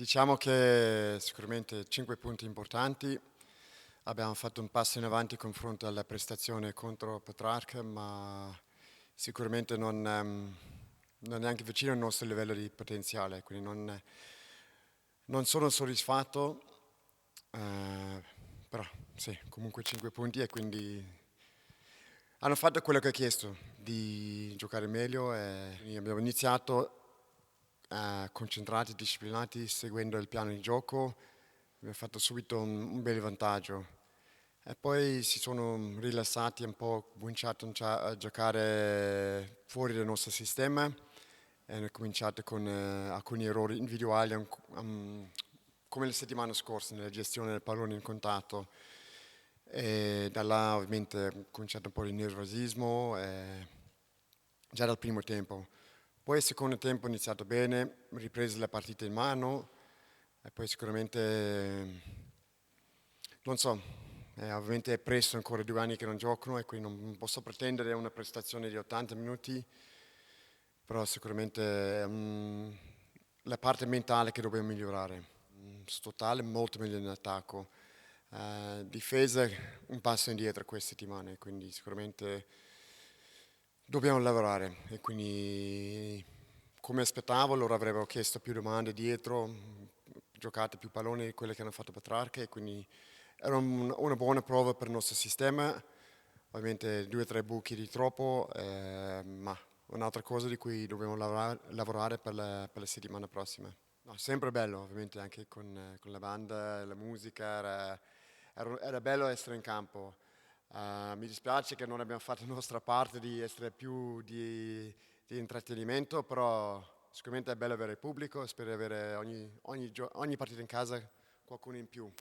Diciamo che sicuramente 5 punti importanti. Abbiamo fatto un passo in avanti in confronto alla prestazione contro Petrarca, ma sicuramente non è neanche vicino al nostro livello di potenziale, quindi non sono soddisfatto, però sì, comunque 5 punti e quindi hanno fatto quello che ho chiesto, di giocare meglio e quindi abbiamo iniziato concentrati, disciplinati, seguendo il piano di gioco, abbiamo fatto subito un bel vantaggio. E poi si sono rilassati un po', cominciato a giocare fuori dal nostro sistema e hanno cominciato con alcuni errori individuali, come la settimana scorsa nella gestione del pallone in contatto. E da là ovviamente è cominciato un po' di nervosismo già dal primo tempo. Poi il secondo tempo è iniziato bene, ripreso la partita in mano e poi sicuramente, non so, ovviamente è presto, ancora 2 anni che non giocano e quindi non posso pretendere una prestazione di 80 minuti, però sicuramente è la parte mentale che dobbiamo migliorare. Sto totale molto meglio in attacco. Difesa un passo indietro queste settimane, quindi sicuramente dobbiamo lavorare e quindi come aspettavo loro avrebbero chiesto più domande dietro, giocate più palloni di quelle che hanno fatto Petrarca e quindi era una buona prova per il nostro sistema, ovviamente 2 o 3 buchi di troppo, ma un'altra cosa di cui dobbiamo lavorare per la settimana prossima. No, sempre bello, ovviamente anche con la banda, la musica, era bello essere in campo. Mi dispiace che non abbiamo fatto la nostra parte di essere più di intrattenimento, però sicuramente è bello avere il pubblico, spero di avere ogni partita in casa qualcuno in più.